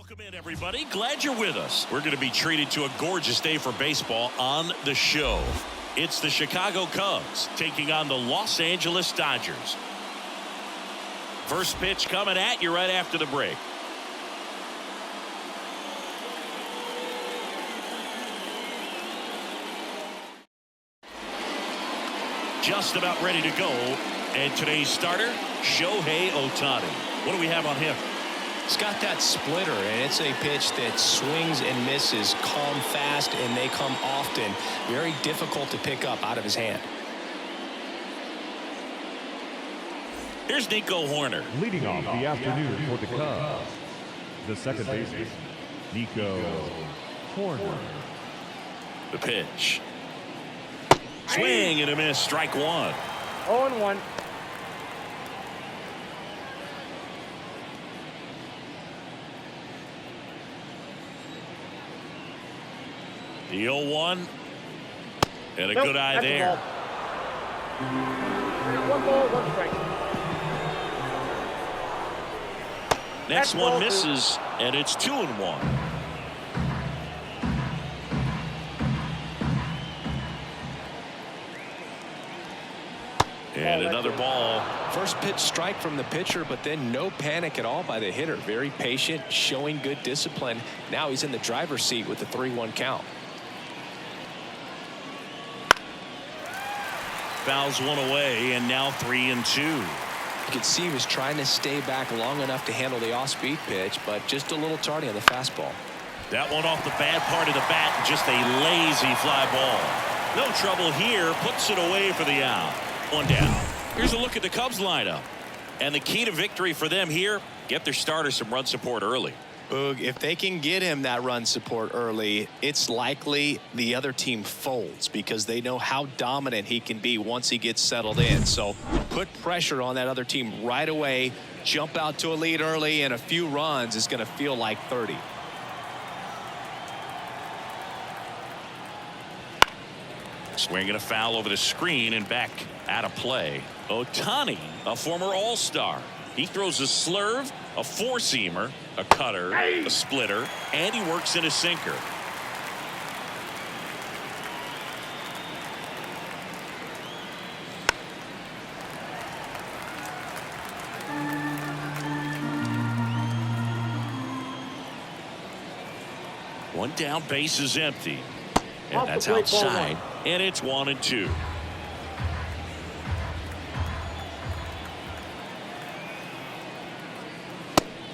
Welcome in, everybody. Glad you're with us. We're going to be treated to a gorgeous day for baseball on the show. It's the Chicago Cubs taking on the Los Angeles Dodgers. First pitch coming at you right after the break. Just about ready to go. And today's starter, Shohei Ohtani. What do we have on him? He's got that splitter, and it's a pitch that swings and misses, come fast, and they come often. Very difficult to pick up out of his hand. Here's Nico Hoerner. Leading off the afternoon for the Cubs, the second baseman, Nico Hoerner. The pitch. Swing and a miss, strike one. 0-1. The 0-1. And a good eye there. One ball, one strike. Next one misses, and it's 2-1. And another ball. First pitch strike from the pitcher, but then no panic at all by the hitter. Very patient, showing good discipline. Now he's in the driver's seat with the 3-1 count. Fouls one away, and now 3-2. You can see he was trying to stay back long enough to handle the off-speed pitch, but just a little tardy on the fastball. That one off the bad part of the bat, just a lazy fly ball. No trouble here, puts it away for the out. One down. Here's a look at the Cubs lineup. And the key to victory for them here, get their starter some run support early. Boog, if they can get him that run support early, it's likely the other team folds because they know how dominant he can be once he gets settled in. So put pressure on that other team right away. Jump out to a lead early, and a few runs is going to feel like 30. Swinging a foul over the screen and back out of play. Ohtani, a former All-Star. He throws a slurve, a four-seamer, a cutter, a splitter, and he works in a sinker. One down, base is empty. And that's outside, and it's 1-2.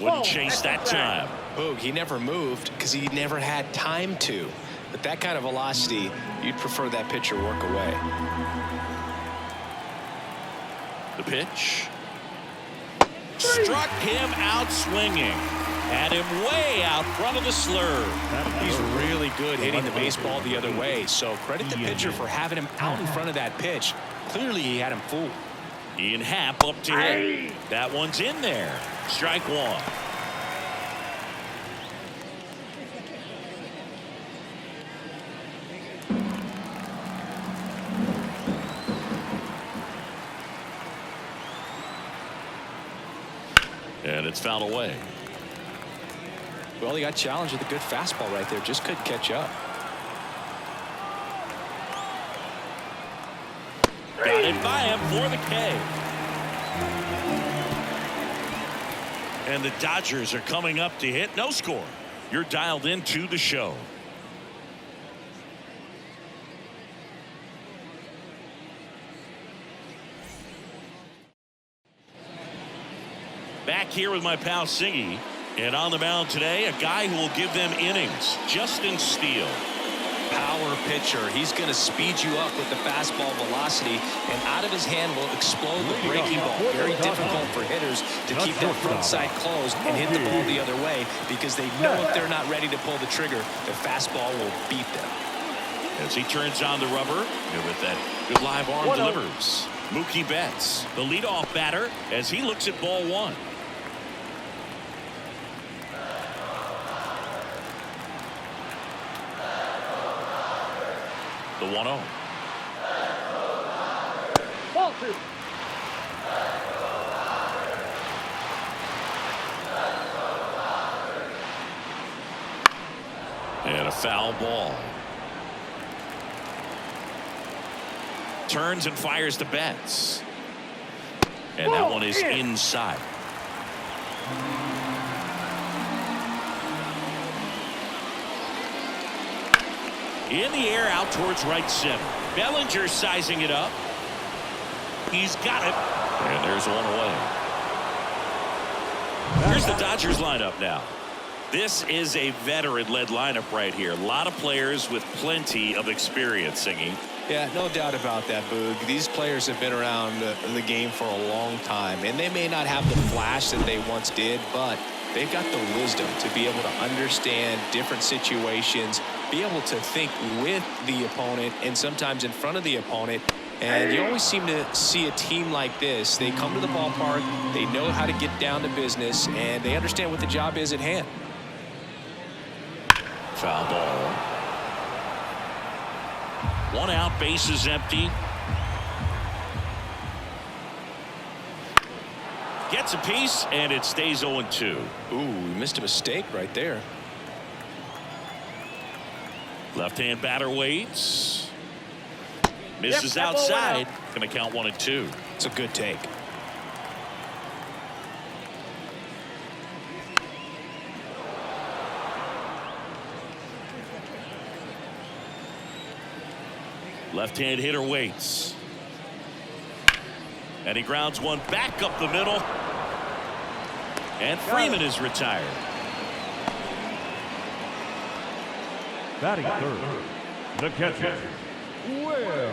Wouldn't chase that time. Boog, he never moved because he never had time to. But that kind of velocity, you'd prefer that pitcher work away. The pitch. Struck him out swinging. Had him way out front of the slurve. He's really good hitting the baseball the other way. So credit the pitcher for having him out in front of that pitch. Clearly he had him fooled. Ian Happ up to hit. That one's in there. Strike one. And it's fouled away. Well, he got challenged with a good fastball right there. Just couldn't catch up. Got it by him for the K. And the Dodgers are coming up to hit. No score. You're dialed into the show. Back here with my pal Singy. And on the mound today, a guy who will give them innings. Justin Steele. Power pitcher. He's going to speed you up with the fastball velocity, and out of his hand will explode the breaking ball. Very difficult for hitters to keep that front side closed and hit the ball the other way because they know if they're not ready to pull the trigger, the fastball will beat them. As he turns on the rubber, and with that good live arm delivers. Mookie Betts, the leadoff batter, as he looks at ball one. The 1-0. Ball two. And a foul ball. Turns and fires to Betts. And that one is inside. In the air out towards right center. Bellinger sizing it up. He's got it. And there's one away. Here's the Dodgers lineup now. This is a veteran-led lineup right here. A lot of players with plenty of experience, Singy. Yeah, no doubt about that, Boog. These players have been around the game for a long time, and they may not have the flash that they once did, but they've got the wisdom to be able to understand different situations, be able to think with the opponent and sometimes in front of the opponent. And you always seem to see a team like this. They come to the ballpark, they know how to get down to business, and they understand what the job is at hand. Foul ball. 1 out, bases empty. Gets a piece, and it stays 0-2. Ooh, we missed a mistake right there. Left-hand batter waits. Misses outside. Going to count 1-2. It's a good take. Left-hand hitter waits. And he grounds one back up the middle. And Freeman is retired. Batting third, the catcher, Will.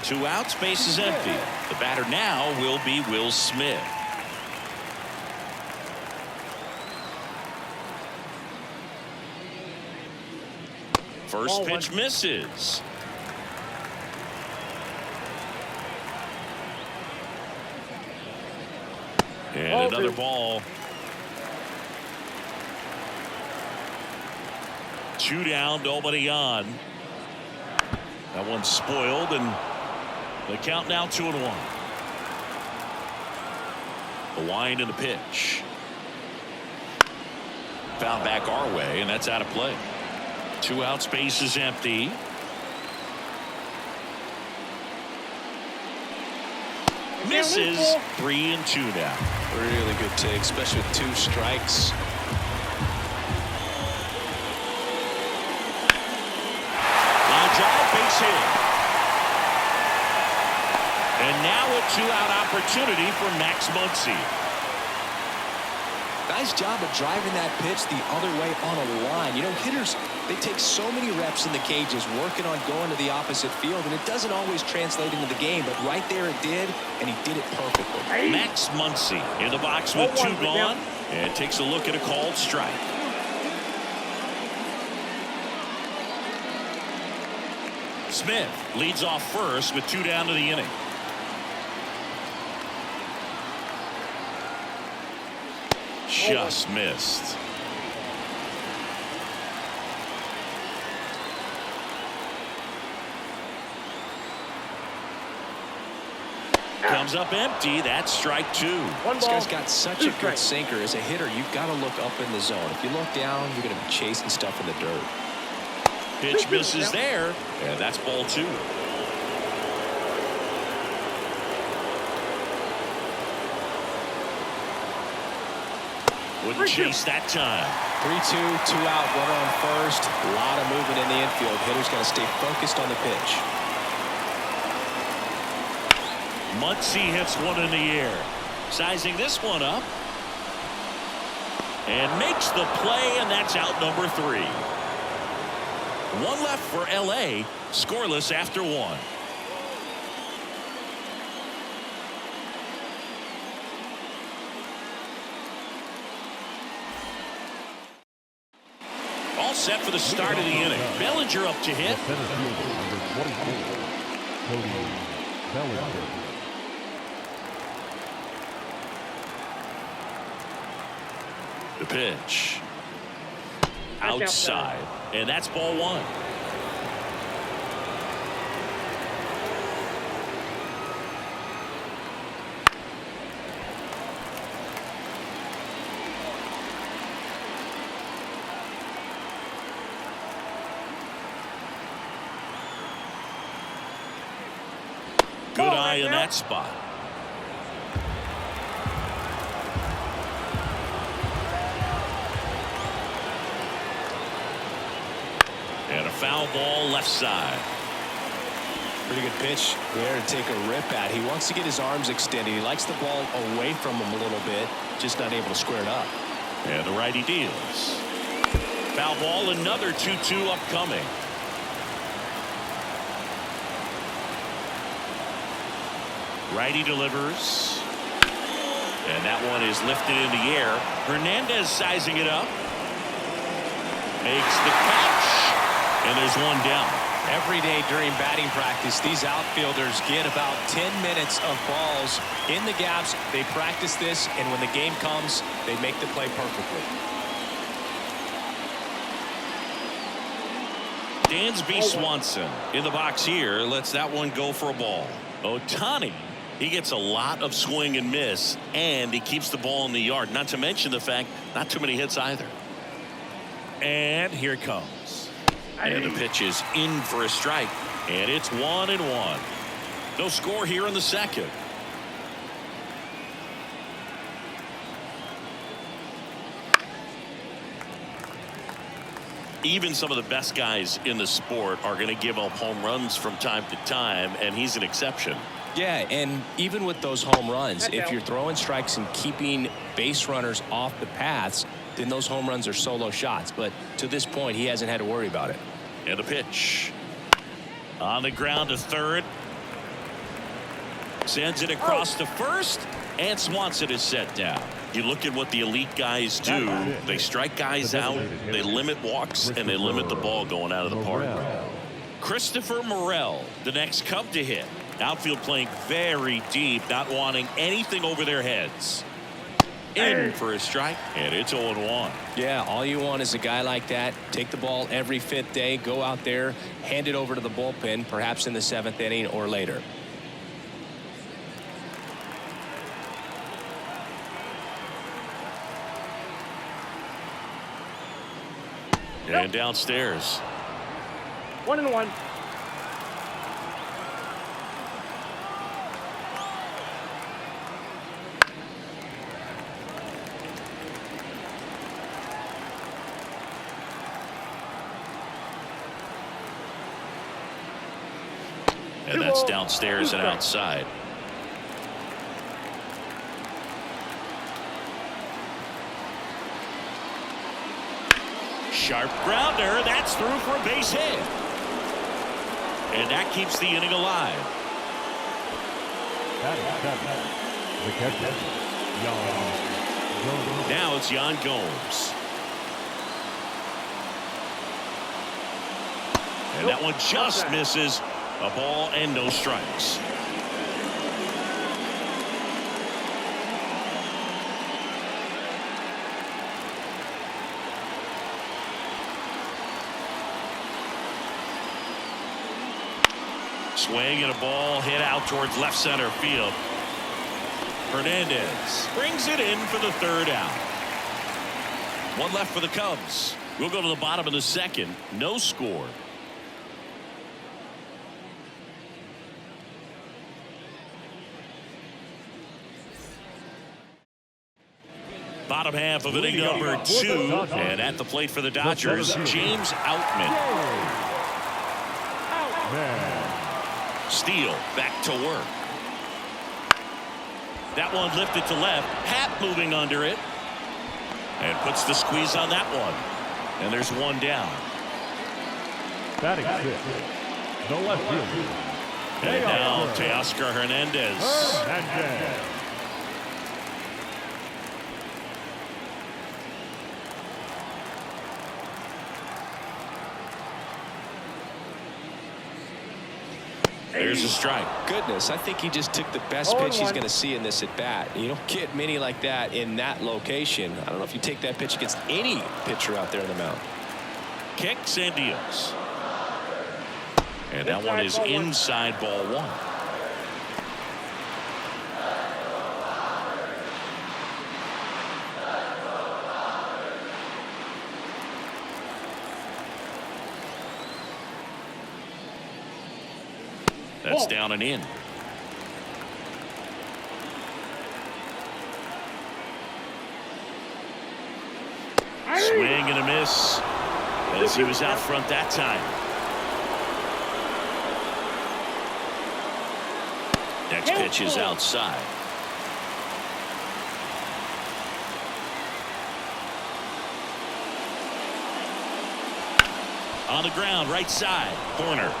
2 outs, base is empty. The batter now will be Will Smith. First pitch misses. And another ball. 2 down, nobody on. That one's spoiled, and the count now 2-1. The wind and the pitch. Found back our way, and that's out of play. 2 outs, base is empty. Misses. 3-2 now. Really good take, especially with 2 strikes. Line drive, base hit. And now a 2-out opportunity for Max Muncy. Nice job of driving that pitch the other way on a line. You know, hitters, they take so many reps in the cages working on going to the opposite field, and it doesn't always translate into the game, but right there it did, and he did it perfectly. Max Muncy in the box with 2 gone, and takes a look at a called strike. Smith leads off first with 2 down to the inning. Just missed. Comes up empty. That's strike 2. This guy's got such a good sinker. As a hitter, you've got to look up in the zone. If you look down, you're going to be chasing stuff in the dirt. Pitch misses there, and that's ball 2. Wouldn't chase that time. 3-2, 2 out, runner on first. A lot of movement in the infield. Hitter's got to stay focused on the pitch. Muncy hits one in the air. Sizing this one up. And makes the play, and that's out number 3. 1 left for LA. Scoreless after 1. All set for the start of the inning. Bellinger up to hit. Center fielder, number 24, Cody Bellinger. The pitch. Outside. And that's ball 1. guy in that spot. And a foul ball left side. Pretty good pitch there to take a rip at. He wants to get his arms extended. He likes the ball away from him a little bit, just not able to square it up. And the righty deals. Foul ball, another 2-2 upcoming. Righty delivers. And that one is lifted in the air. Hernandez sizing it up. Makes the catch. And there's one down. Every day during batting practice, these outfielders get about 10 minutes of balls in the gaps. They practice this, and when the game comes, they make the play perfectly. Dansby Swanson in the box here lets that one go for a ball. Ohtani, he gets a lot of swing and miss, and he keeps the ball in the yard. Not to mention the fact not too many hits either. And here it comes. And the pitch is in for a strike, and it's 1-1. No score here in the second. Even some of the best guys in the sport are going to give up home runs from time to time, and he's an exception. Yeah, and even with those home runs, if you're throwing strikes and keeping base runners off the paths, then those home runs are solo shots. But to this point, he hasn't had to worry about it. And the pitch. On the ground to third. Sends it across to first. And Swanson is set down. You look at what the elite guys do. They strike guys out, they limit walks, and they limit the ball going out of the park. Christopher Morel, the next Cub to hit. Outfield playing very deep, not wanting anything over their heads. In for a strike, and it's 0-1. Yeah, all you want is a guy like that. Take the ball every fifth day, go out there, hand it over to the bullpen, perhaps in the seventh inning or later. And downstairs. 1-1. And that's downstairs and outside. Sharp grounder. That's through for a base hit. And that keeps the inning alive. The catcher, Yan. Now it's Yan Gomes. And that one just misses. A ball and no strikes. Swing and a ball hit out towards left center field. Hernandez brings it in for the third out. One left for the Cubs. We'll go to the bottom of the second. No score. Bottom half of inning number 2, and at the plate for the Dodgers, James Outman. Steele back to work. That one lifted to left. Happ moving under it, and puts the squeeze on that one. And there's one down. Batting fifth, the left fielder. And now Teoscar Hernandez. There's a strike. Goodness, I think he just took the best pitch he's going to see in this at bat. You don't get many like that in that location. I don't know if you take that pitch against any pitcher out there in the mound. Kicks and deals. And that one is inside ball one. That's down and in. Swing and a miss as he was out front that time. Next pitch is outside. On the ground, right side, corner.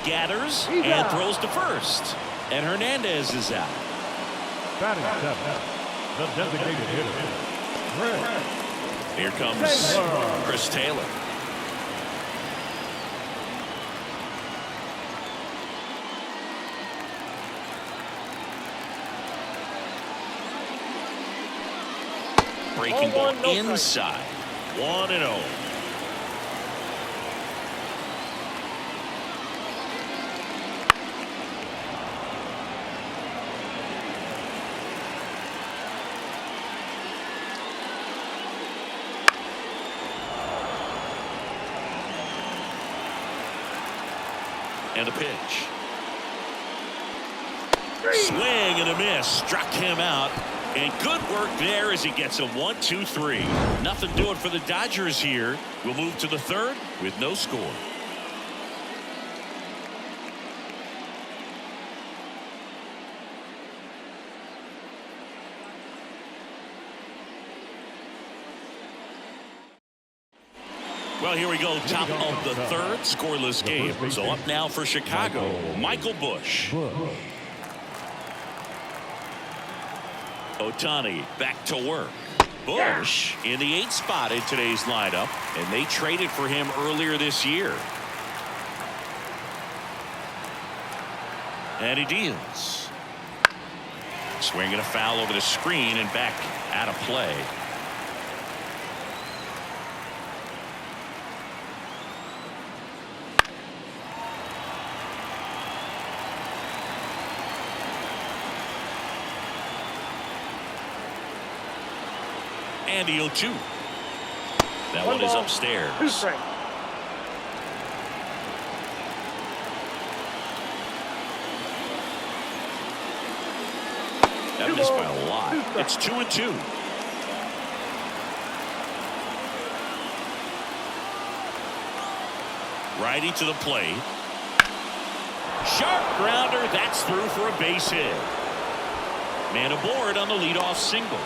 Gathers and throws to first. And Hernandez is out. Batting seventh, the designated hitter, Here comes Chris Taylor. Breaking ball inside. 1-0. And a pitch. Swing and a miss. Struck him out. And good work there as he gets a 1-2-3. Nothing doing for the Dodgers here. We'll move to the third with no score. Well, here we go. Top of the third. Scoreless game. So up now for Chicago, Michael Busch. Ohtani back to work. Busch in the 8th spot in today's lineup, and they traded for him earlier this year. And he deals. Swinging a foul over the screen and back out of play. And the 0-2. That one is upstairs. That missed by a lot. It's 2-2. Righty to the plate. Sharp grounder. That's through for a base hit. Man aboard on the leadoff single.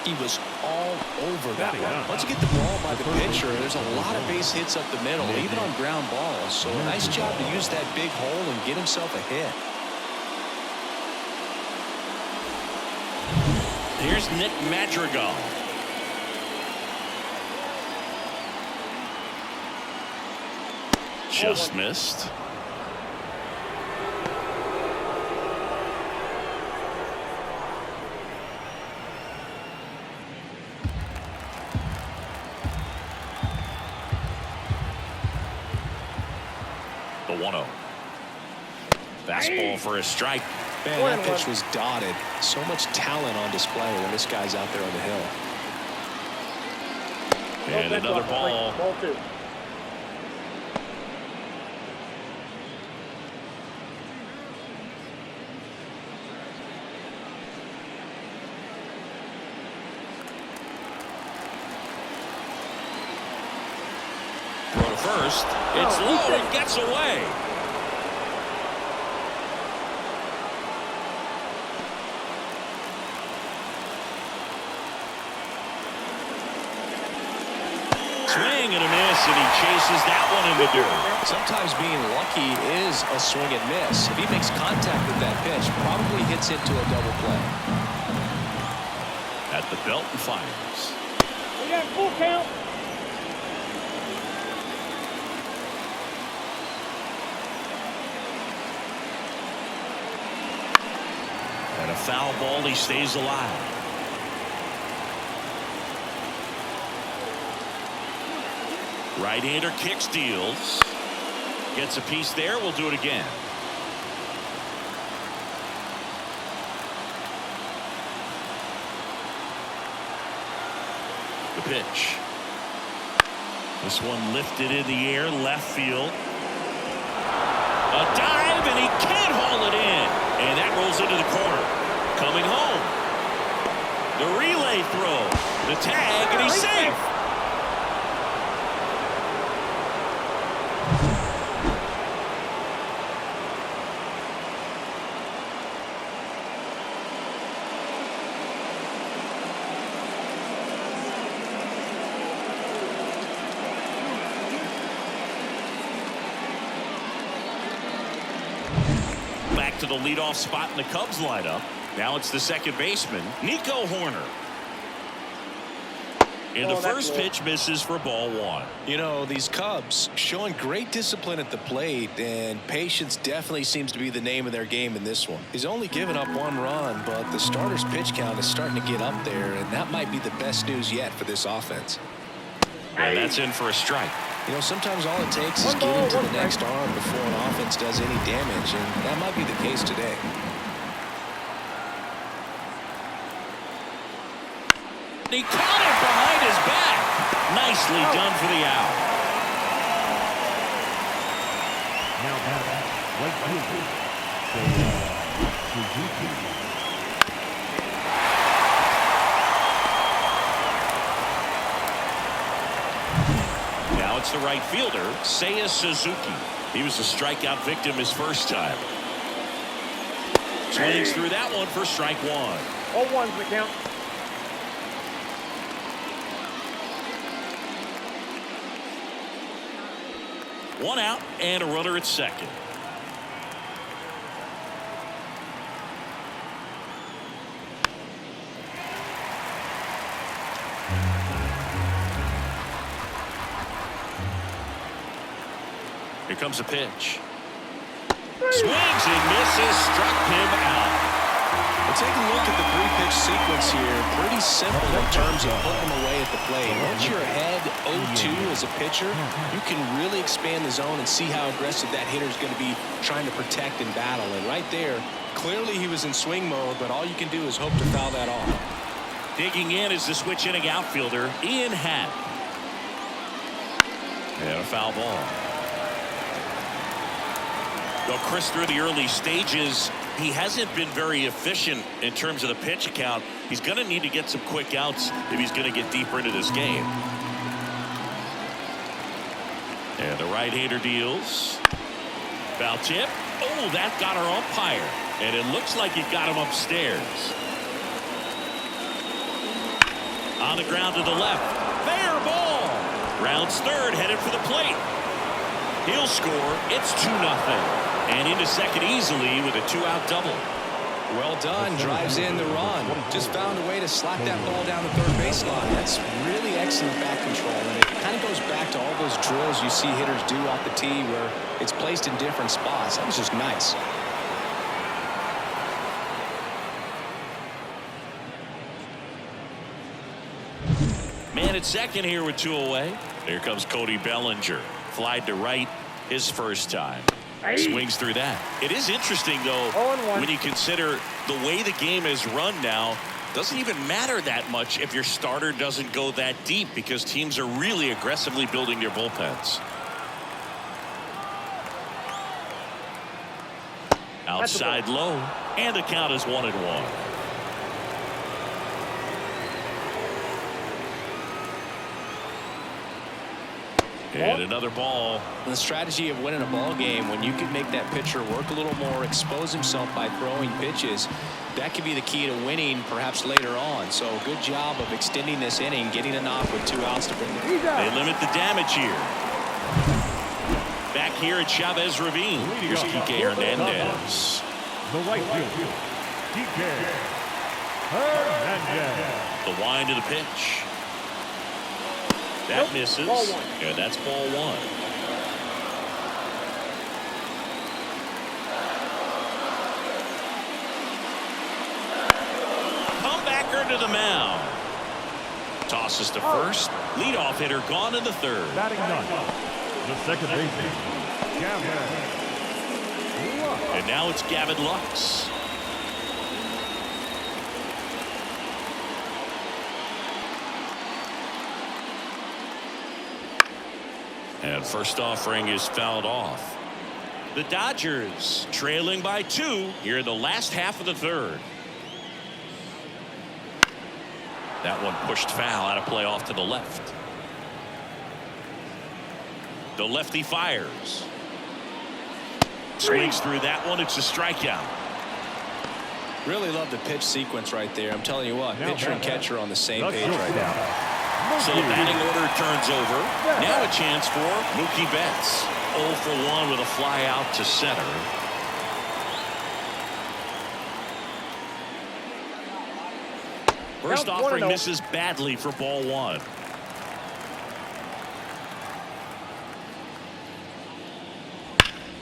He was all over that one. Once you get the ball by the pitcher, there's a lot of base hits up the middle, even on ground balls. So a nice job to use that big hole and get himself a hit. Here's Nick Madrigal. Just missed. The 1-0. Fastball for a strike. Man, that pitch was dotted. So much talent on display when this guy's out there on the hill. And another ball. Ball 2. Throw to first. It's low and gets away. Swing and a miss, and he chases that one in the dirt. Sometimes being lucky is a swing and miss. If he makes contact with that pitch, probably hits into a double play. At the belt and fires. We got full count. And a foul ball, he stays alive. Right-hander kicks, deals. Gets a piece there. We'll do it again. The pitch. This one lifted in the air, left field. A dive, and he can't haul it in. And that rolls into the corner. Coming home. The relay throw. The tag, and he's safe. Back to the leadoff spot in the Cubs lineup. Now it's the second baseman, Nico Horner. And the first pitch misses for ball one. You know, these Cubs showing great discipline at the plate, and patience definitely seems to be the name of their game in this one. He's only given up 1 run, but the starter's pitch count is starting to get up there, and that might be the best news yet for this offense. And that's in for a strike. You know, sometimes all it takes is getting to the next arm before an offense does any damage, and that might be the case today. He caught it behind his back. Nicely done for the out. Now batting, right fielder, Suzuki. Now it's the right fielder, Seiya Suzuki. He was a strikeout victim his first time. Swings through that one for strike one. 0-1's the count. One out and a runner at second. Here comes a pitch. Swings and misses, struck him out. Well, take a look at the 3-pitch sequence here. Pretty simple in terms of putting them away at the plate. Once you're ahead 0-2 as a pitcher, you can really expand the zone and see how aggressive that hitter is going to be trying to protect and battle. And right there, clearly he was in swing mode, but all you can do is hope to foul that off. Digging in is the switch inning outfielder, Ian Happ. And a foul ball. Well, Chris, through the early stages, he hasn't been very efficient in terms of the pitch count. He's going to need to get some quick outs if he's going to get deeper into this game. And the right-hander deals. Foul tip. Oh, that got our umpire. And it looks like it got him upstairs. On the ground to the left. Fair ball. Rounds third, headed for the plate. He'll score. It's 2-0. And into second easily with a 2-out double. Well done. Drives in the run. Just found a way to slap that ball down the third baseline. That's really excellent bat control. And it kind of goes back to all those drills you see hitters do off the tee where it's placed in different spots. That was just nice. Man at second here with 2 away. Here comes Cody Bellinger. Flied to right his first time. Swings through that. It is interesting, though, when you consider the way the game is run now, doesn't even matter that much if your starter doesn't go that deep because teams are really aggressively building their bullpens. Outside low, and the count is 1-1. And another ball. The strategy of winning a ball game, when you can make that pitcher work a little more, expose himself by throwing pitches, that could be the key to winning perhaps later on. So good job of extending this inning, getting a knock with 2 outs to bring it. They limit the damage here. Back here at Chavez Ravine. Here's Kike Hernandez. The right fielder, Kike Hernandez. The wind of the pitch. That misses. And that's ball 1. Comebacker to the mound. Tosses to first. Leadoff hitter gone in the third. Batting ninth, the second baseman, Gavin Lux. And now it's Gavin Lux. And first offering is fouled off. The Dodgers trailing by 2 here in the last half of the third. That one pushed foul, out of play off to the left. The lefty fires. Swings through that one. It's a strikeout. Really love the pitch sequence right there. I'm telling you what, pitcher and catcher on the same page right now. So the batting order turns over. Now a chance for Mookie Betts. 0 for 1 with a fly out to center. First offering misses badly for ball 1.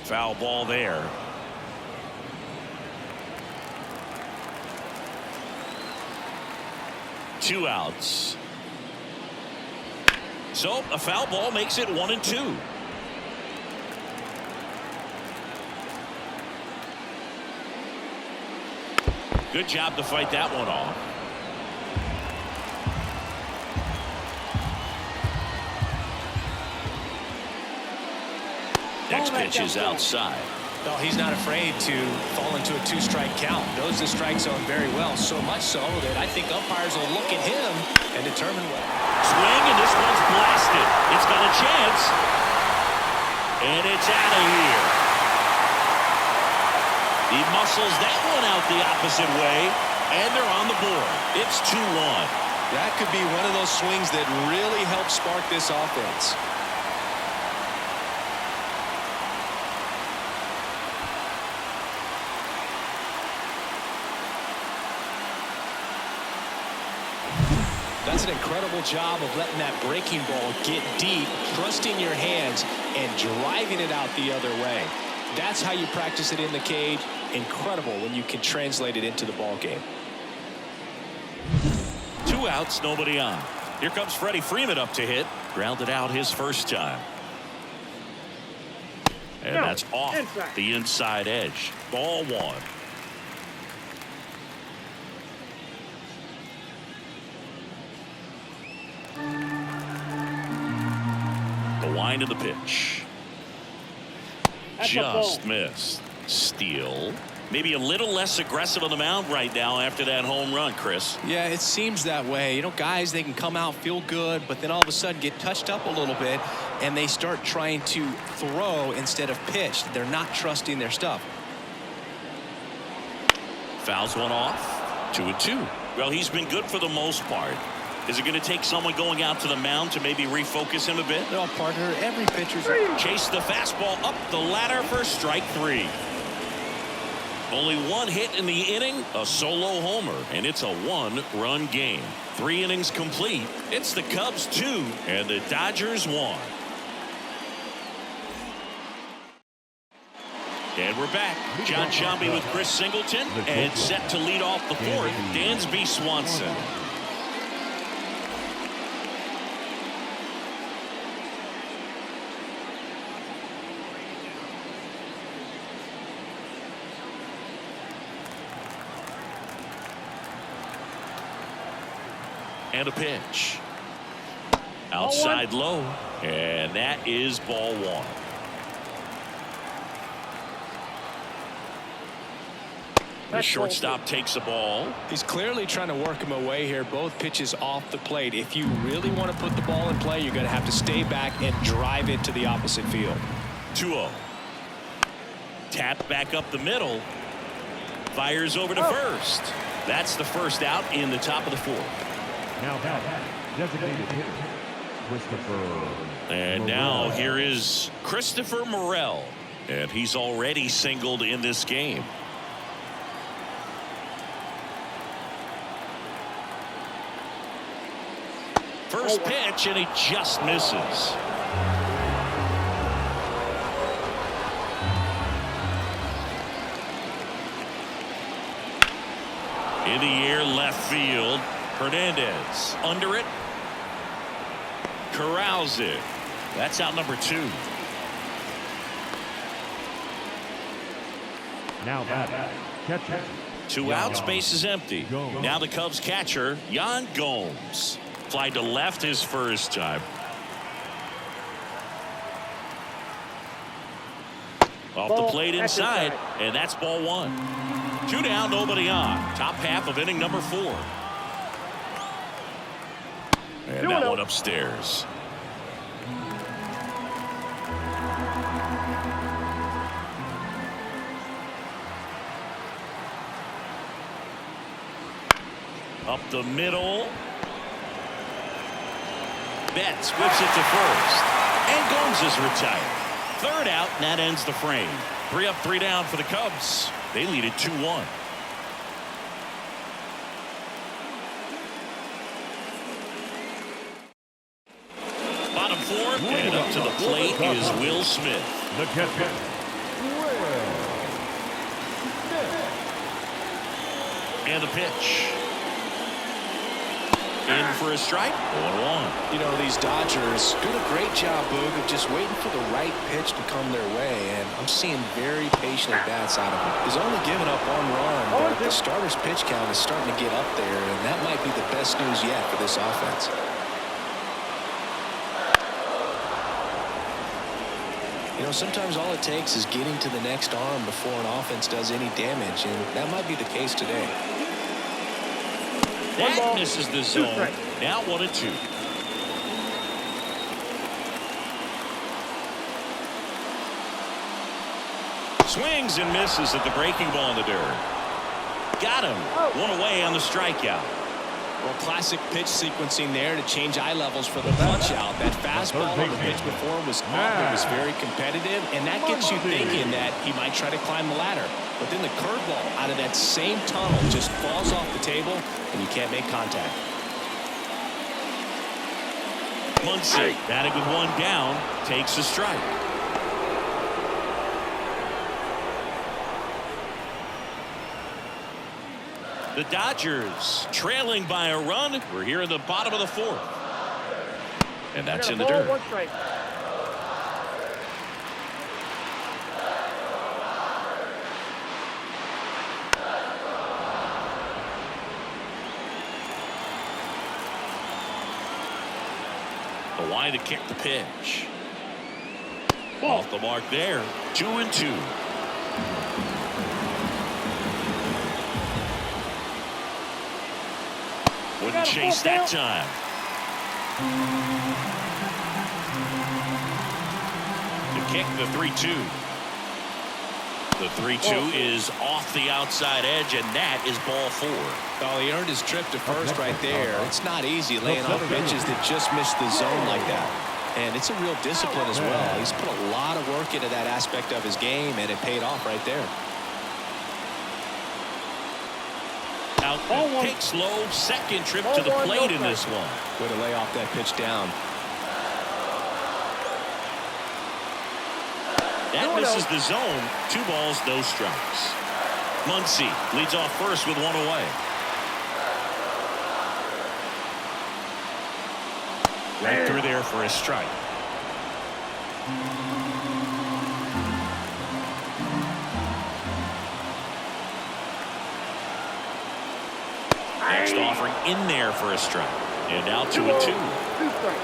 Foul ball there. Two outs. So a foul ball makes it 1-2. Good job to fight that one off. Next pitch is outside. Well, he's not afraid to fall into a 2-strike count. Knows the strike zone very well, so much so that I think umpires will look at him and determine what. Swing, and this one's blasted. It's got a chance. And it's out of here. He muscles that one out the opposite way, and they're on the board. It's 2-1. That could be one of those swings that really help spark this offense. That's an incredible job of letting that breaking ball get deep, trusting your hands, and driving it out the other way. That's how you practice it in the cage. Incredible when you can translate it into the ball game. 2 outs, nobody on. Here comes Freddie Freeman up to hit. Grounded out his first time. And that's off the inside edge. Ball 1. Wind of the pitch. Just missed. Steele. Maybe a little less aggressive on the mound right now after that home run, Chris. Yeah, it seems that way. You know, guys, they can come out, feel good, but then all of a sudden get touched up a little bit, and they start trying to throw instead of pitch. They're not trusting their stuff. Fouls one off. 2-2. Well, he's been good for the most part. Is it going to take someone going out to the mound to maybe refocus him a bit? No, partner, every pitcher's... Chase the fastball up the ladder for strike 3. Only 1 hit in the inning, a solo homer, and it's a 1-run game. 3 innings complete. It's the Cubs 2 and the Dodgers 1. And we're back. John Sciambi with Chris Singleton, and set to lead off the 4th, Dansby Swanson. And a pitch. Outside low. And that is ball 1. The shortstop takes a ball. He's clearly trying to work him away here. Both pitches off the plate. If you really want to put the ball in play, you're going to have to stay back and drive it to the opposite field. 2-0. Tap back up the middle. Fires over to first. That's the first out in the top of the 4th. Now back, designated hitter, Christopher. And now here is Christopher Morel. And he's already singled in this game. First pitch, and he just misses. In the air, left field. Hernandez under it. Corrals it. That's out number 2. Now back, catcher. 2 outs, base is empty. Now the Cubs catcher, Yan Gomes. Fly to left his first time. Off the plate inside, and that's ball 1. 2 down, nobody on. Top half of inning number 4. upstairs. Up the middle. Betts whips it to first. And Gomes is retired. Third out, and that ends the frame. 3 up, 3 down for the Cubs. They lead it 2-1. Bottom fourth, and up to the plate is Will Smith. The catcher, Will And the pitch. In for a strike. 1-1. You know, these Dodgers doing a great job, Boog, of just waiting for the right pitch to come their way, and I'm seeing very patient at-bats out of him. He's only given up 1 run, but the starter's pitch count is starting to get up there, and that might be the best news yet for this offense. You know, sometimes all it takes is getting to the next arm before an offense does any damage, and that might be the case today. That misses the zone. Now 1-2. Swings and misses at the breaking ball in the dirt. Got him. 1 away on the strikeout. Well, classic pitch sequencing there to change eye levels for the punch out. That fastball on the pitch before was off. It was very competitive, and that gets you thinking that he might try to climb the ladder. But then the curveball out of that same tunnel just falls off the table, and you can't make contact. Muncy, batting with 1 down, takes a strike. The Dodgers trailing by a run. We're here in the bottom of the 4th. And that's in the dirt. 1 strike. The line to kick the pitch. Off the mark there. 2-2. Wouldn't chase that time. The kick, the 3-2. The 3-2 is off the outside edge, and that is ball 4. Well, he earned his trip to first right there. It's not easy laying off pitches that just miss the zone like that. And it's a real discipline as well. He's put a lot of work into that aspect of his game, and it paid off right there. Out, takes low, second trip to the plate in this one. Way to lay off that pitch down. That misses the zone. 2 balls, no strikes. Muncy leads off first with 1 away. Right through there for a strike. Next offering in there for a strike. And now 2-2. 2 strikes.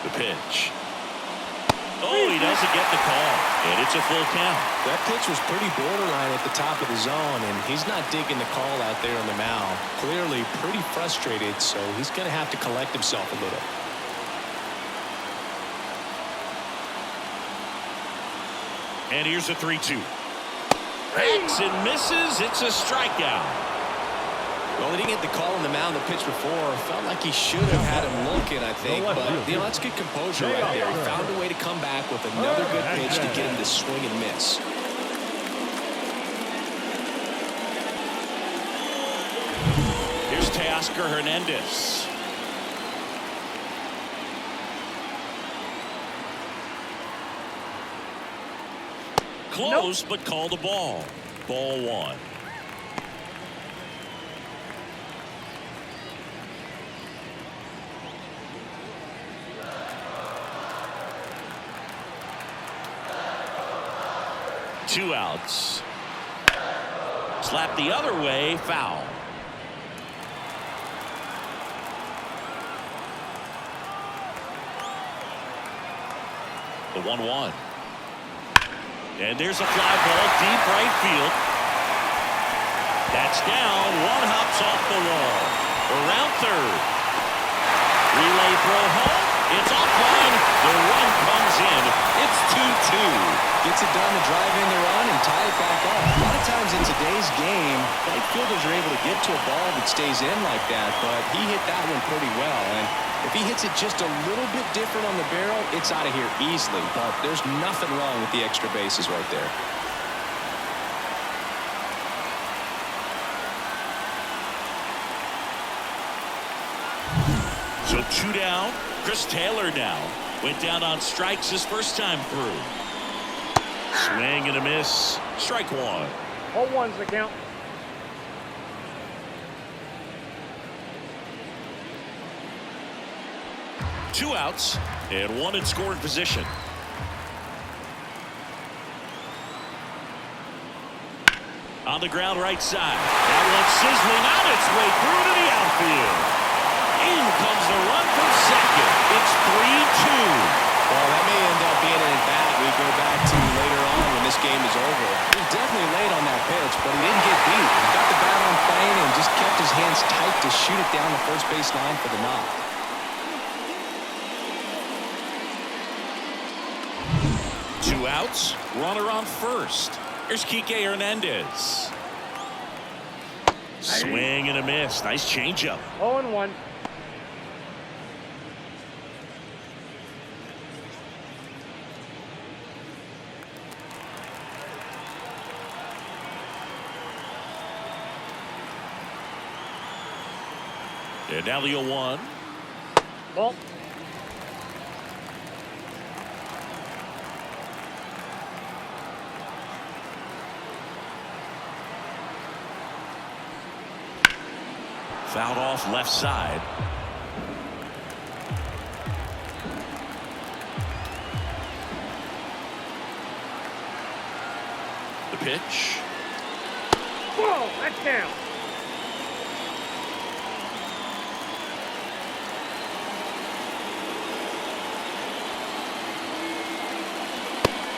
The pitch. Oh, he doesn't get the call. And it's a full count. That pitch was pretty borderline at the top of the zone, and he's not digging the call out there on the mound. Clearly pretty frustrated, so he's going to have to collect himself a little. And here's a 3-2. Hacks and misses. It's a strikeout. Well, he didn't get the call on the mound the pitch before. Felt like he should have had him looking, I think. But, you know, that's good composure right there. He found a way to come back with another good pitch to get him to swing and miss. Here's Teoscar Hernandez. Close, but called a ball. Ball 1. Two outs. Slap the other way, foul. The 1-1. And there's a fly ball deep right field. That's down. One hops off the wall. Around third. Relay throw home. It's offline. The run comes in. It's 2-2. Gets it done to drive in the run and tie it back up. A lot of times in today's game, right fielders are able to get to a ball that stays in like that, but he hit that one pretty well. And if he hits it just a little bit different on the barrel, it's out of here easily. But there's nothing wrong with the extra bases right there. So 2 down. Chris Taylor now went down on strikes his first time through. Swing and a miss. Strike one. 0-1's the count. Two outs and one in scoring position. On the ground right side. That one sizzling on its way through to the outfield. In comes the run from second. It's 3-2. Well, that may end up being an at-bat we go back to later on when this game is over. He was definitely late on that pitch, but he didn't get beat. He got the bat on plane and just kept his hands tight to shoot it down the first base line for the knock. Two outs. Runner on first. Here's Kike Hernandez. Swing and a miss. Nice changeup. 0-1. And now the 0-1. Ball. Fouled off left side. The pitch. Whoa, that's down.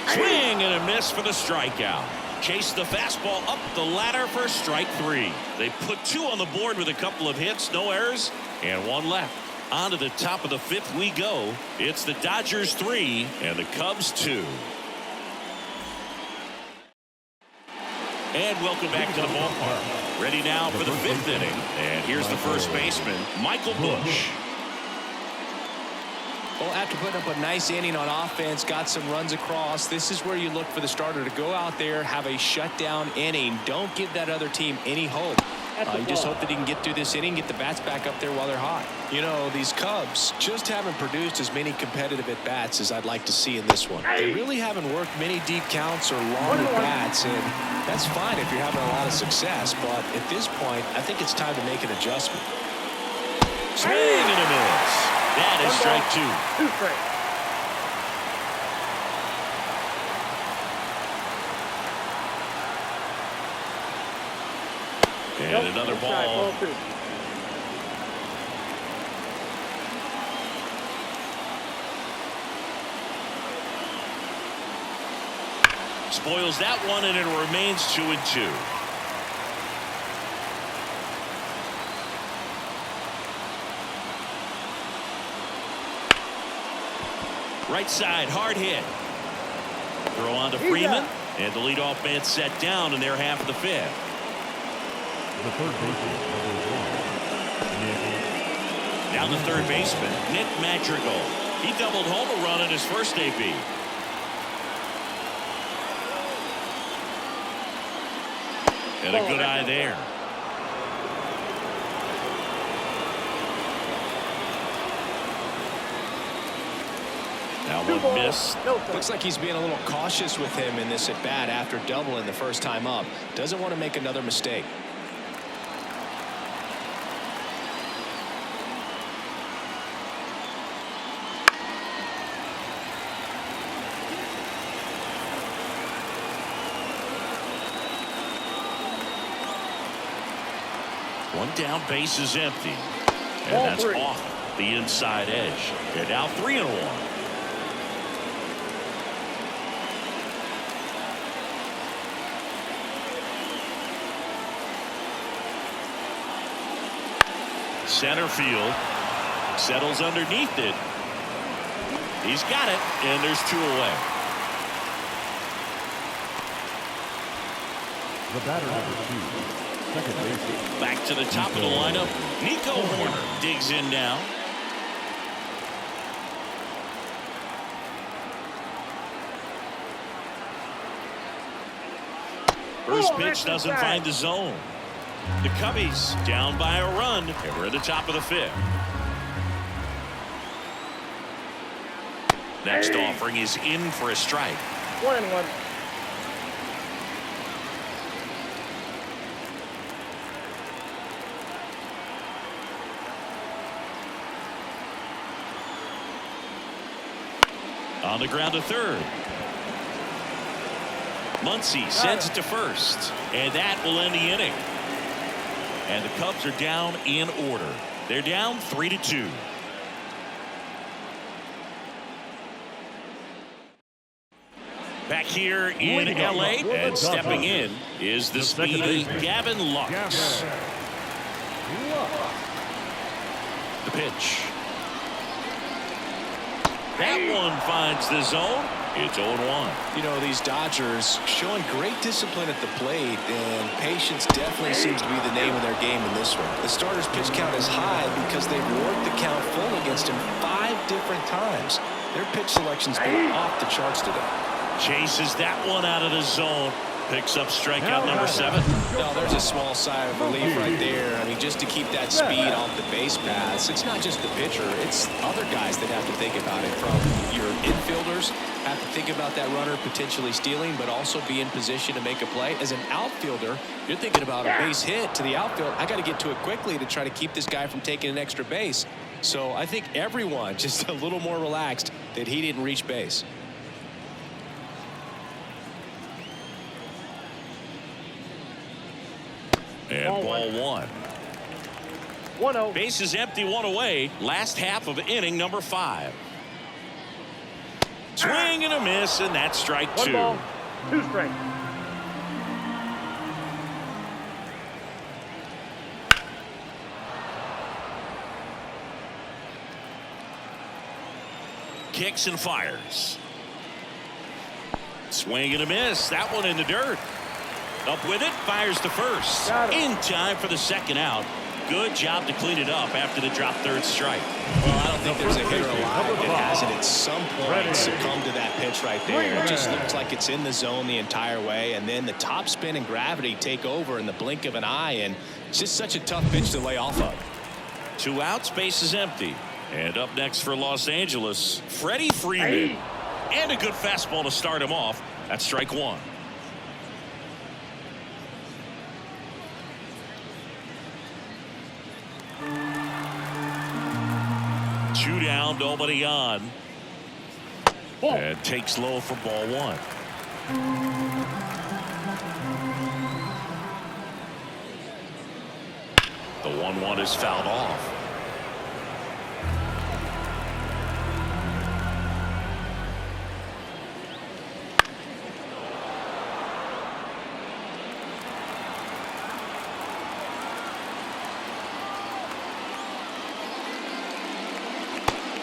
Swing and a miss for the strikeout. Chase the fastball up the ladder for strike three. They put two on the board with a couple of hits, no errors, and one left. On to the top of the fifth we go. It's the Dodgers 3 and the Cubs 2. And welcome back to the ballpark. Ready now for the fifth inning. And here's the first baseman, Michael Busch. Well, after putting up a nice inning on offense, got some runs across, this is where you look for the starter to go out there, have a shutdown inning. Don't give that other team any hope. You just hope that he can get through this inning, get the bats back up there while they're hot. You know, these Cubs just haven't produced as many competitive at-bats as I'd like to see in this one. They really haven't worked many deep counts or long at-bats, and that's fine if you're having a lot of success, but at this point, I think it's time to make an adjustment. Swing and a miss. That is strike two. 2 strikes. And another ball. Spoils that one, and it remains 2-2. Right side, hard hit. Throw on to Freeman, and the leadoff man set down in their half of the fifth. The third baseman, Nick. Down the third baseman, Nick Madrigal. He doubled home a run in his first AB. And a good eye there. Now one miss. Looks like he's being a little cautious with him in this at-bat after doubling the first time up. Doesn't want to make another mistake. One down, base is empty. And that's off the inside edge. And now 3-1. Center field. Settles underneath it. He's got it, and there's 2 away. The batter number 2, second baseman. Back to the top of the lineup. Nico Horner digs in now. First pitch doesn't find the zone. The Cubbies down by a run, and we're at the top of the 5th. Next offering is in for a strike. 1-1. On the ground to third. Muncy sends it to first, and that will end the inning. And the Cubs are down in order. They're down 3-2. Back here in LA, and stepping in is the speedy Gavin Lux. The pitch. That one finds the zone. It's 0-1. You know, these Dodgers showing great discipline at the plate, and patience definitely seems to be the name of their game in this one. The starter's pitch count is high because they've worked the count full against him 5 different times. Their pitch selection's been off the charts today. Chases that one out of the zone. Picks up strikeout number 7. No, there's a small sigh of relief right there. I mean, just to keep that speed off the base paths. It's not just the pitcher. It's other guys that have to think about it. From your infielders have to think about that runner potentially stealing, but also be in position to make a play. As an outfielder, you're thinking about a base hit to the outfield. I got to get to it quickly to try to keep this guy from taking an extra base. So I think everyone just a little more relaxed that he didn't reach base. And ball 1. 1-0. Base is empty, 1 away. Last half of inning number 5. Swing and a miss, and that's strike 1 2. ball, 2 strikes. Kicks and fires. Swing and a miss. That one in the dirt. Up with it, fires to first. In time for the second out. Good job to clean it up after the drop third strike. Well, I don't think there's a hitter alive that hasn't at some point succumbed to that pitch right there. It just looks like it's in the zone the entire way, and then the top spin and gravity take over in the blink of an eye, and it's just such a tough pitch to lay off of. 2 outs, base is empty. And up next for Los Angeles, Freddie Freeman. And a good fastball to start him off. That's strike 1. Two down, nobody on. And takes low for ball 1. The 1-1 is fouled off.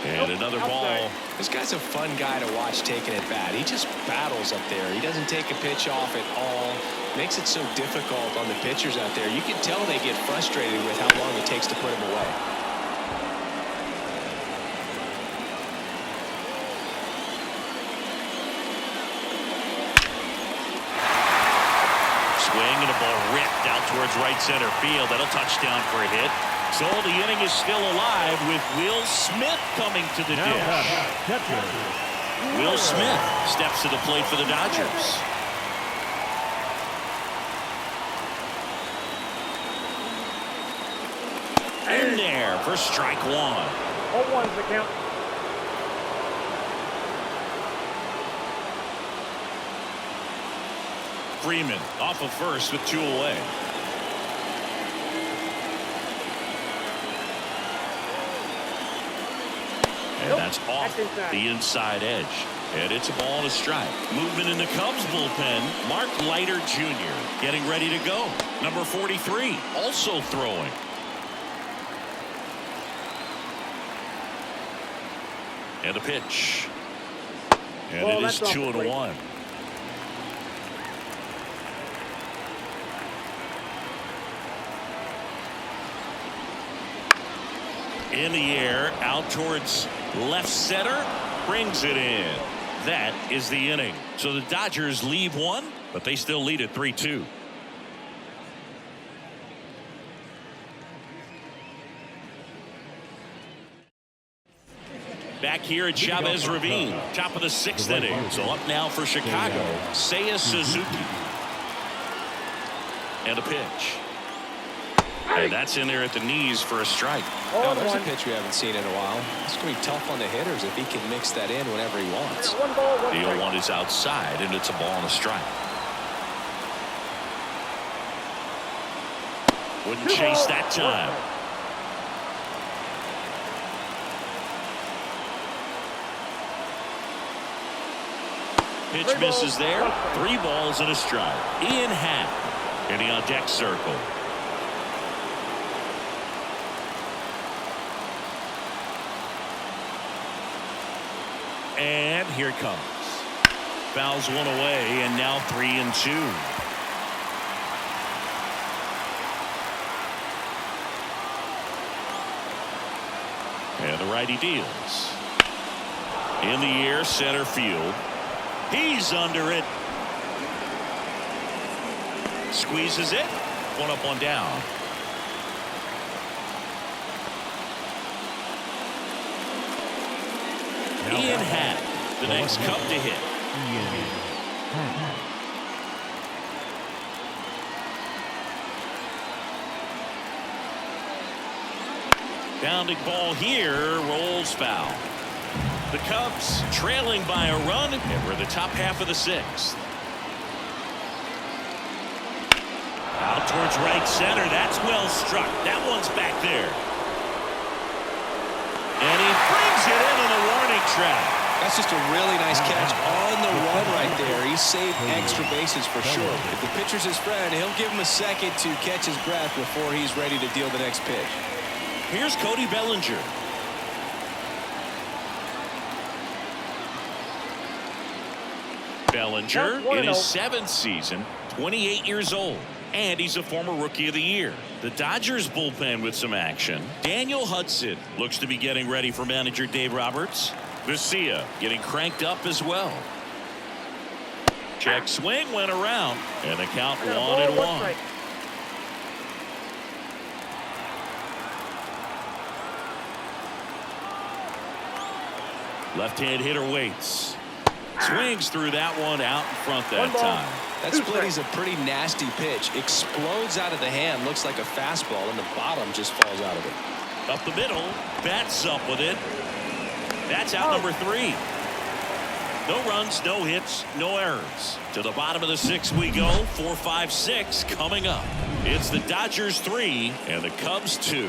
And another ball. This guy's a fun guy to watch taking at bat. He just battles up there. He doesn't take a pitch off at all. Makes it so difficult on the pitchers out there. You can tell they get frustrated with how long it takes to put him away. Swing and a ball ripped out towards right center field. That'll touchdown for a hit. So the inning is still alive with Will Smith coming to the dish. Will Smith steps to the plate for the Dodgers. In there for strike 1. 0-1's the count. Freeman off of first with 2 away. And that's off the inside edge. And it's a ball and a strike. Movement in the Cubs bullpen. Mark Leiter Jr. getting ready to go. Number 43 also throwing. And a pitch. And Well, it is that's off the 2-1. In the air, out towards left center, brings it in. That is the inning. So the Dodgers leave one, but they still lead at 3-2. Back here at Chavez Ravine, top of the 6th inning. So up now for Chicago, Seiya Suzuki. And a pitch. And that's in there at the knees for a strike. Oh, there's a pitch we haven't seen in a while. It's going to be tough on the hitters if he can mix that in whenever he wants. One ball, one The strike. 0-1 is outside, and it's a ball and a strike. Wouldn't chase that time. Pitch misses there. 3 balls and a strike. Ian Happ in the on deck circle. And here it comes. Fouls one away, and now 3-2. And the righty deals. In the air, center field. He's under it. Squeezes it. 1 up, 1 down. Ian Happ, the next Cub to hit. Bounding ball here, rolls foul. The Cubs trailing by a run, and we're in the top half of the 6th. Out towards right center. That's well struck. That one's back there. And he brings it in on the warning track. That's just a really nice catch on the run right there. He saved extra bases for sure. If the pitcher's his friend, he'll give him a second to catch his breath before he's ready to deal the next pitch. Here's Cody Bellinger. Bellinger in his 7th season, 28 years old, and he's a former Rookie of the Year. The Dodgers bullpen with some action. Daniel Hudson looks to be getting ready for manager Dave Roberts. Garcia getting cranked up as well. Check swing went around, and the count 1-1. Left-hand hitter waits. Swings through that one out in front that time. That split is a pretty nasty pitch. Explodes out of the hand. Looks like a fastball, and the bottom just falls out of it. Up the middle. Bats up with it. That's out number 3. No runs, no hits, no errors. To the bottom of the 6th we go. 4, 5, 6 coming up. It's the Dodgers 3 and the Cubs 2.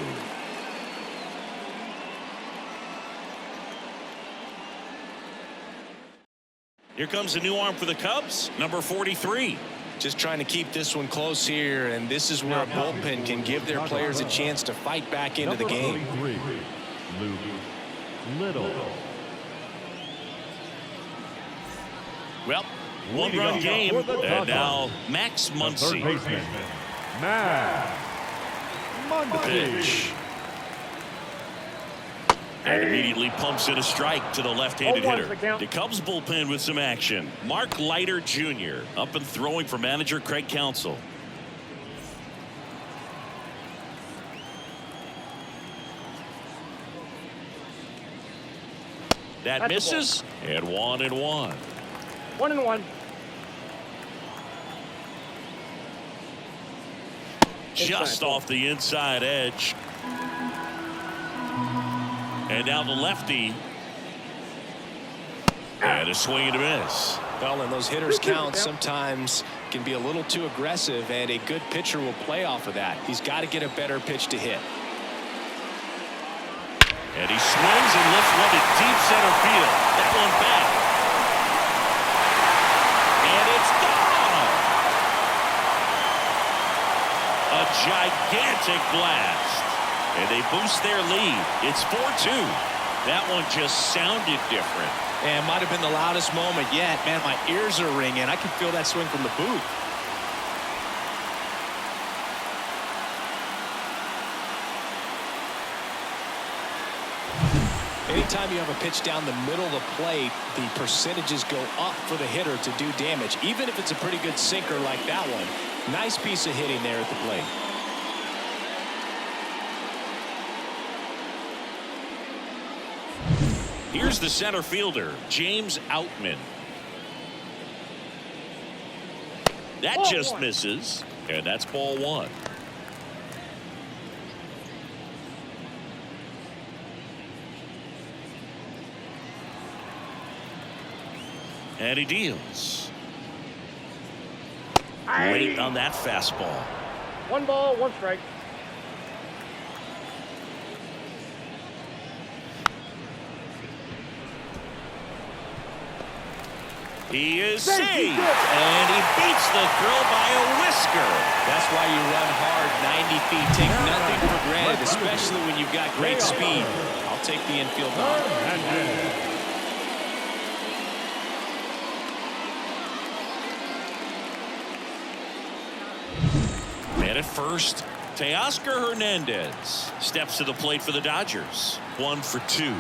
Here comes a new arm for the Cubs, number 43. Just trying to keep this one close here, and this is where a bullpen can give their players a chance to fight back into the game. Luke Little. Well, 1-run game, and now Max Muncy. Third baseman, Max Muncy. Pitch. And immediately pumps in a strike to the left-handed hitter. The Cubs bullpen with some action. Mark Leiter Jr. up and throwing for manager Craig Counsell. That misses, and 1-1. 1-1. Just off the inside edge. And now the lefty. And a swing and a miss. Well, and those hitters count sometimes can be a little too aggressive, and a good pitcher will play off of that. He's got to get a better pitch to hit. And he swings and lifts one to deep center field. That one back. And it's gone. A gigantic blast. And they boost their lead. It's 4-2. That one just sounded different. And might have been the loudest moment yet. Man, my ears are ringing. I can feel that swing from the booth. Anytime you have a pitch down the middle of the plate, the percentages go up for the hitter to do damage, even if it's a pretty good sinker like that one. Nice piece of hitting there at the plate. Here's the center fielder, James Outman. That Ball just one. misses, and that's ball one. And he deals. Late on that fastball. 1 ball, 1 strike. He is saved, and he beats the throw by a whisker. That's why you run hard 90 feet. Take nothing for granted, especially when you've got great speed. I'll take the infield knock. And at first, Teoscar Hernandez steps to the plate for the Dodgers. 1 for 2.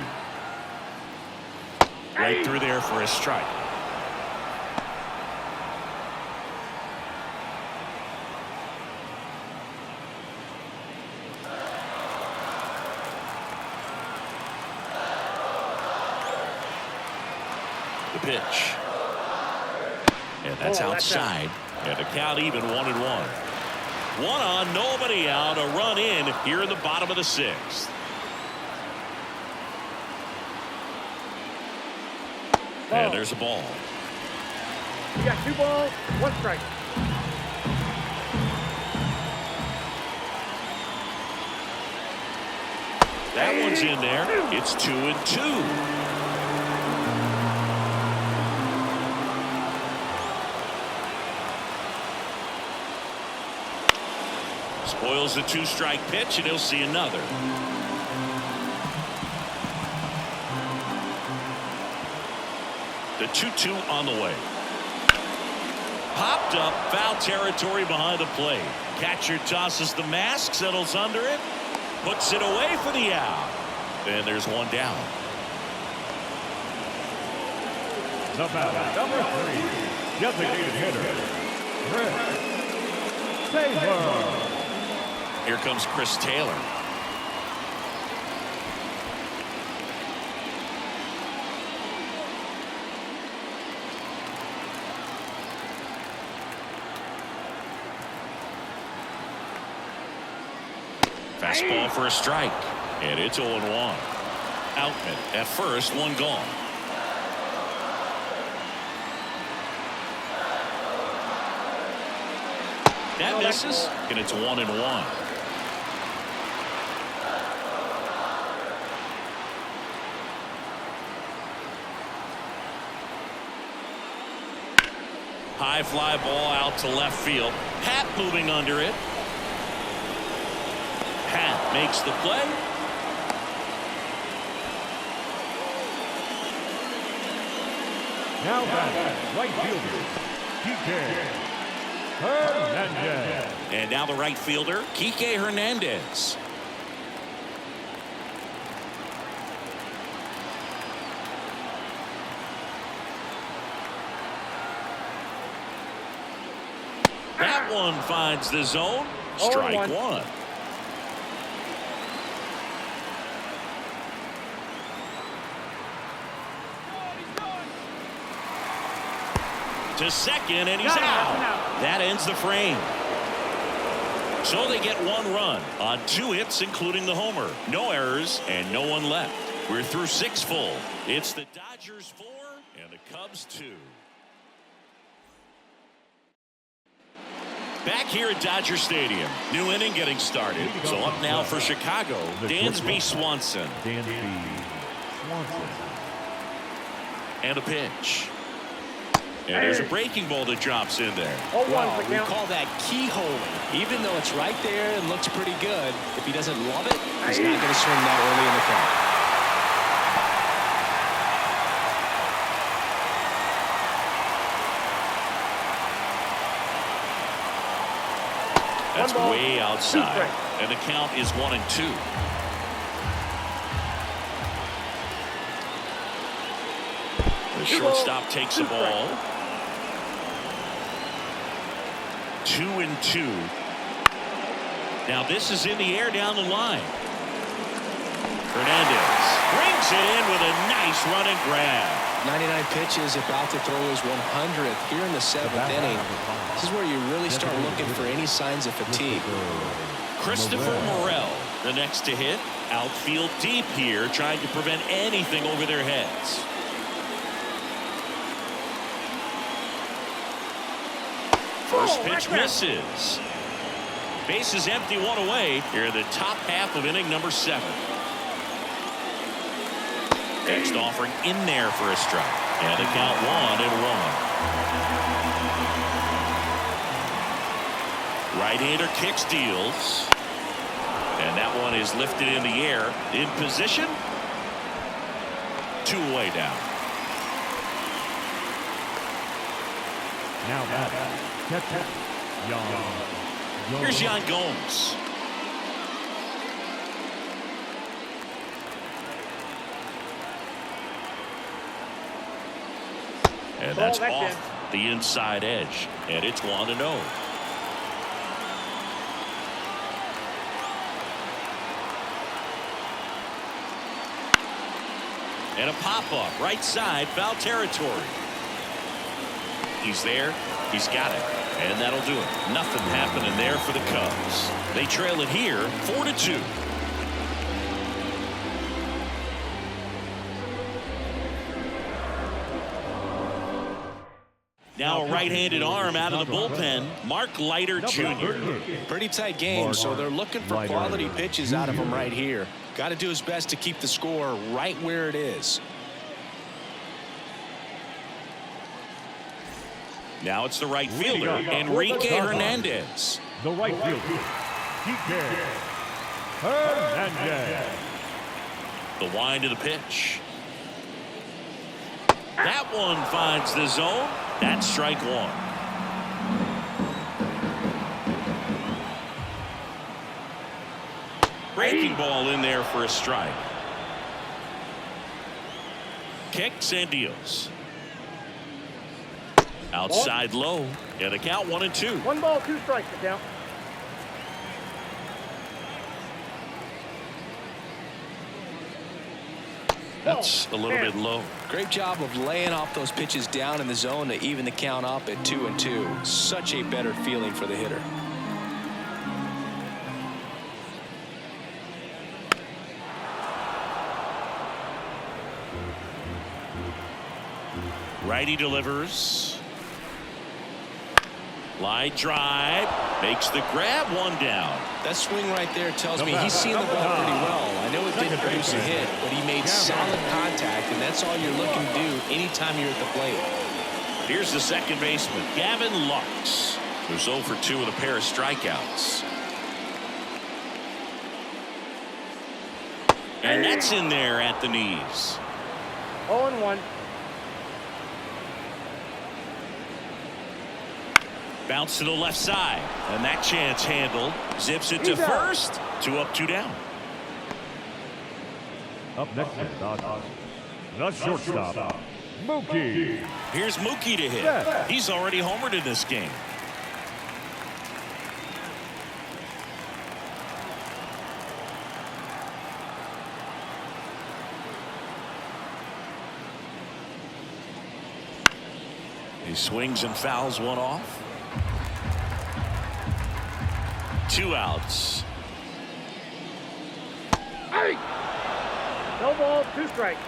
Right through there for a strike. The pitch. And that's outside. And the count even 1-1. 1 on, nobody out. A run in here in the bottom of the 6th. And there's a ball. You got 2 balls, 1 strike. That one's in there. It's 2-2. Spoils the 2-strike pitch, and he'll see another. The 2-2 on the way. Popped up, foul territory behind the plate. Catcher tosses the mask, settles under it, puts it away for the out. And there's one down. The batter, number 3, designated hitter, Chris Taylor. Here comes Chris Taylor. Fastball for a strike, and it's 0-1. Outman at first, 1 gone. That misses, and it's 1-1. High fly ball out to left field. Pat moving under it. Pat makes the play. Now back, right fielder, Kike Hernandez. And now the right fielder, Kike Hernandez. That one finds the zone. Strike 1. To second, and he's out. That ends the frame. So they get 1 run on 2 hits, including the homer. No errors and no one left. We're through 6 full. It's the Dodgers 4 and the Cubs 2. Back here at Dodger Stadium. New inning getting started. So up now for Chicago, Dansby Swanson. And a pitch. And there's a breaking ball that drops in there. Wow, we call that keyholing. Even though it's right there and looks pretty good, if he doesn't love it, he's not going to swing that early in the count. That's One ball, way 2 outside. strikes. And the count is 1-2. The shortstop takes the ball. 2-2. Now this is in the air down the line. Hernandez brings it in with a nice running grab. 99 pitches, about to throw his 100th here in the 7th inning. This is where you really start looking for any signs of fatigue. Christopher Morel, the next to hit. Outfield deep here, trying to prevent anything over their heads. First pitch misses. Base is empty, 1 away. Here in the top half of inning number 7. Next offering in there for a strike. And the count 1-1. Right-hander kicks, deals. And that one is lifted in the air. In position. 2 away down. Now back. Here's Yan Gomes. And that's off the inside edge. And it's 1-0. And a pop-up right side, foul territory. He's there. He's got it. And that'll do it. Nothing happening there for the Cubs. They trail it here 4-2. Now a right-handed arm out of the bullpen, Mark Leiter Jr. Pretty tight game, so they're looking for quality pitches out of him right here. Got to do his best to keep the score right where it is. Now it's the right fielder, Enrique Hernandez. The right fielder, Enrique Hernandez. The wind of the pitch. That one finds the zone. That's strike 1. Breaking ball in there for a strike. Kicks and deals. Outside low. Yeah, the count 1-2. 1 ball, 2 strikes to count. That's a little bit low. Great job of laying off those pitches down in the zone to even the count up at 2-2. Such a better feeling for the hitter. Righty delivers. Line drive. Makes the grab, 1 down. That swing right there tells me he's seen the ball pretty well. I know it didn't produce a hit, but he made solid contact, and that's all you're looking to do anytime you're at the plate. Here's the second baseman, Gavin Lux, who's 0 for 2 with a pair of strikeouts. And that's in there at the knees. 0-1. Bounce to the left side, and that chance handled. Zips it to first. 2 up, 2 down. Up next is the shortstop, Mookie. Here's Mookie to hit. He's already homered in this game. He swings and fouls one off. 2 outs. No ball, 2 strikes.